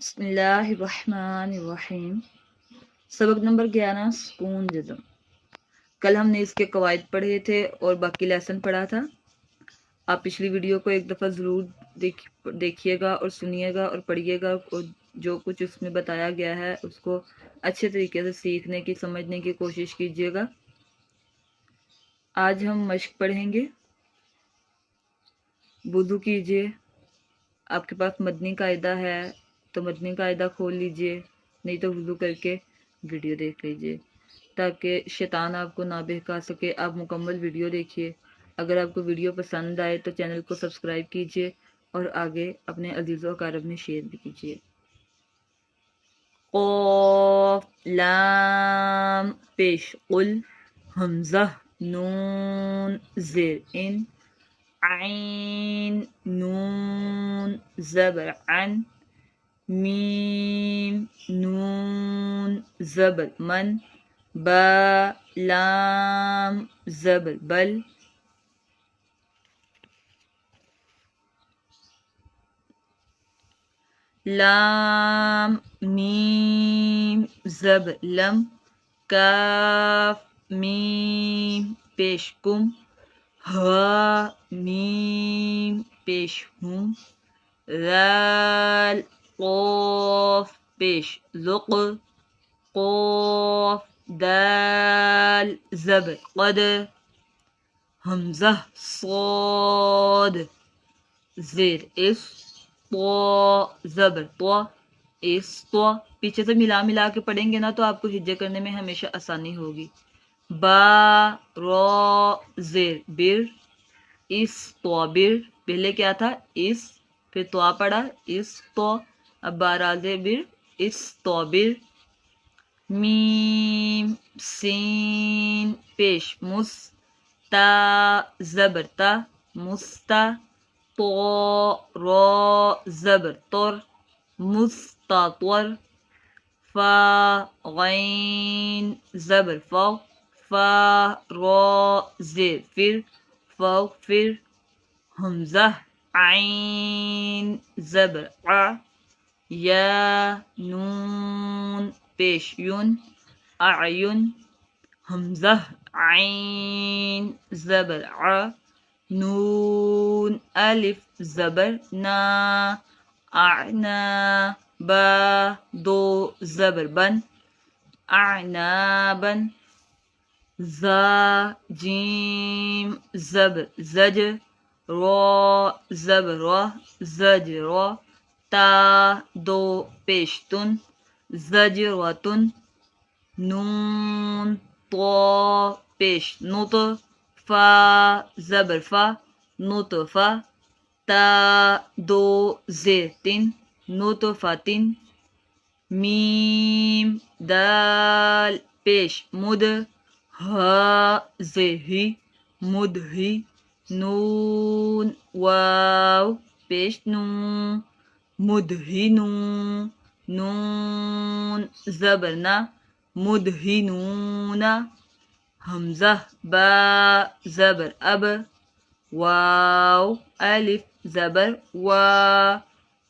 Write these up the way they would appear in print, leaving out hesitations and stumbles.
बिस्मिल्लाहिर्रहमानिर्रहीम। सबक नंबर 11 सुकून जज़म। कल हमने इसके कवायद पढ़े थे और बाकी लेसन पढ़ा था। आप पिछली वीडियो को एक दफ़ा ज़रूर देखिएगा और सुनिएगा और पढ़िएगा और जो कुछ उसमें बताया गया है उसको अच्छे तरीके से सीखने की समझने की कोशिश कीजिएगा। आज हम मश्क पढ़ेंगे। वुज़ू कीजिए। आपके पास मदनी कायदा है तो मदनी कायदा खोल लीजिए, नहीं तो वुज़ू करके वीडियो देख लीजिए ताकि शैतान आपको ना बहका सके। आप मुकम्मल वीडियो देखिए। अगर आपको वीडियो पसंद आए तो चैनल को सब्सक्राइब कीजिए और आगे अपने अजीज़ों अकारब में शेयर भी कीजिए। क़ाफ़ लाम पेश कुल हमज़ा नून ज़ेर इन आइन नून ज़बर अन मीम नून ज़बर मन बा लाम ज़बर बल लाम मीम ज़बर लम काफ मीम पेश कुम हा मीम पेश हुम ज़ाल क़ाफ पेश ज़ुक़ क़ाफ दाल ज़बर क़द हमज़ा साद ज़ेर इस तो ज़बर तो इस तो पीछे से मिला के पढ़ेंगे ना तो आपको हिज्जे करने में हमेशा आसानी होगी। बा रो ज़ेर बिर इस तो बिर, पहले क्या था इस फिर तो पढ़ा इस तो, अब बाराज़े बिर इस तो बिर मीम सीन पेश मुस ता ज़बर ता मुस्ता तो रो ज़बर तुर मुस्तात्वर फा गैन ज़बर फौ फा रो ज़ेर फिर हमज़ा आइन ज़बर आ या नून पेश युन आयुन हमज़ा आइन ज़बर आ नून अलिफ ज़बर ना आना बा दो ज़बर बन आनाबन ज़ा जीम ज़बर ज़ज रो ज़बर रो ज़ज रो ता दो पेशतुन ज़जरतुन नून तो पेश नुत फा ज़बर फा नुतफ़ा ता दो ज़ेतिन नुतफ़तिन मीम दाल पेश मुद हा ज़ेही मुदही नून वाव पेश नू मुदहिनू नून ज़बरना मुदहिनूना हमज़ा बा ज़बर अब वाव अलिफ ज़बर वा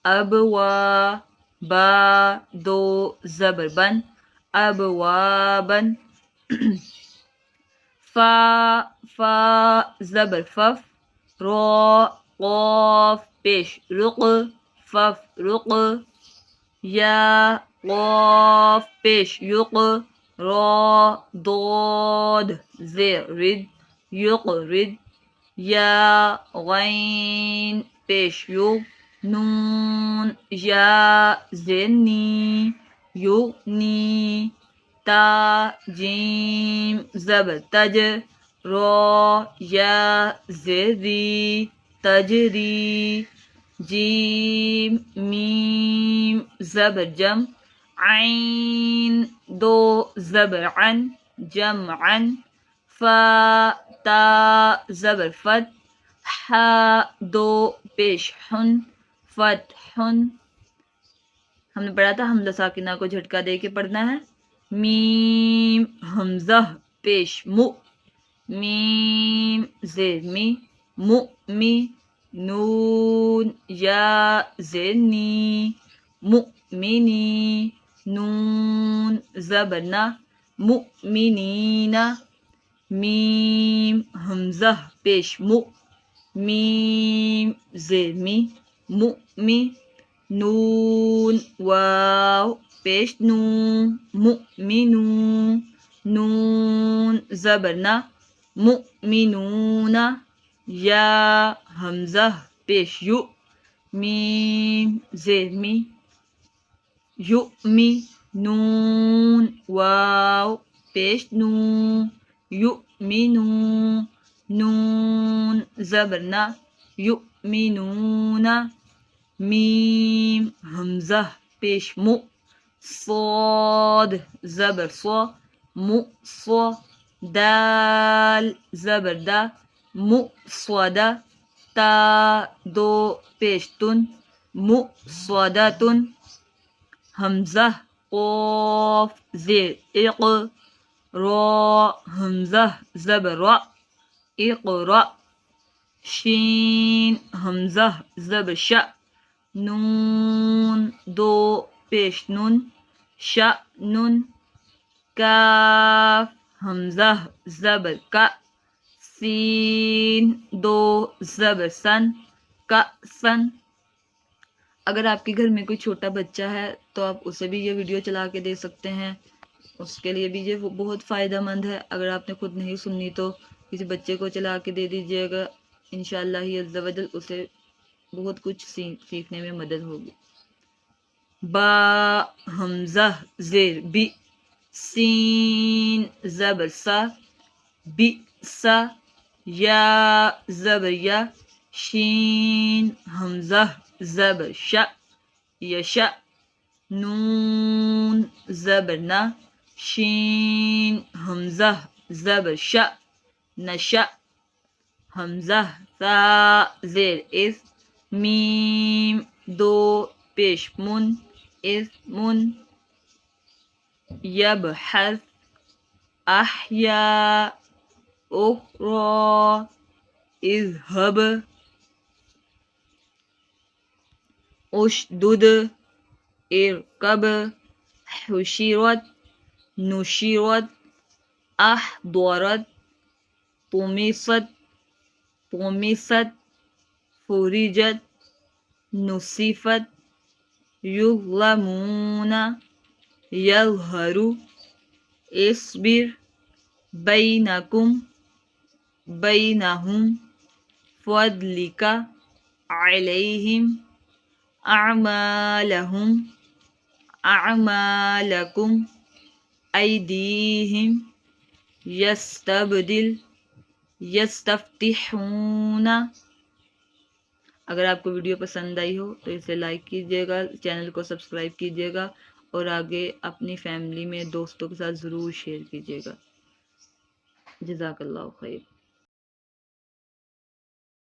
अब वा बा दो ज़बर बन अब वाबन फा ज़बर फफ रो क़ाफ पेश रुक़ फफ रुक़ या क़ाफ पेश युक़ रो दोद ज़ेर रिद युक़ रिद या गैन पेश यु नून या ज़ेनी युगनी ता जीम ज़बर तज रो या ज़ेरी तजरी जीम मीम ज़बर जम आइन दो ज़बर अन जम अन फा ता ज़बर फत हा दो पेश हुन फत हुन। हमने पढ़ा था हमज़ा साकिना को झटका दे के पढ़ना है। मीम हमज़ा पेश मु मीम ज़ेर मी मु मी नून या ज़ेनी مؤمنی نون زبر نا مؤمنین میم حمزہ پیش مو میم زیر می مؤمی نون واو پیش نو مؤمنو نون زبر نا مؤمنون یا حمزہ پیش یو میم زیر می یؤمی نون واو پیش نو یؤمنو نون زبر نا یؤمنون میم حمزہ پیش مو صاد زبر صو مو صو دال زبر دا مو صودا تا دو پیش تن مو صوداتن حمزہ قاف زیر اق را حمزہ زبر را اقرا شین حمزہ زبر شا نون دو پیش نون شا نون کاف حمزہ زبر کا سین دو زبر سن کا سن اگر آپ کے گھر میں کوئی چھوٹا بچہ ہے تو آپ اسے بھی یہ ویڈیو چلا کے دے سکتے ہیں، اس کے لیے بھی یہ بہت فائدہ مند ہے۔ اگر آپ نے خود نہیں سننی تو کسی بچے کو چلا کے دے دیجیے گا، انشاءاللہ ہی عز و جل اسے بہت کچھ سیکھنے میں مدد ہوگی۔ با حمزہ زیر بی سین زبر سا بی سا یا زبر یا شین حمزہ زبر شا یشا نون زبر نا شین حمزہ زبر شا نشا حمزہ تا زیر اس میم دو پیش من اس من یبحث احیا اخرى اذهب اشدد ارکب حشرت نشرت احضرت طمست طمست فرجت نصفت یظلمون یظہر اصبر بینکم بینہم فضلک علیہم اعمالہم اعمالکم ایدیہم یستبدل یستفتحون۔ اگر آپ کو ویڈیو پسند آئی ہو تو اسے لائک کیجیے گا، چینل کو سبسکرائب کیجیے گا اور آگے اپنی فیملی میں دوستوں کے ساتھ ضرور شیئر کیجیے گا۔ جزاک اللہ خیر۔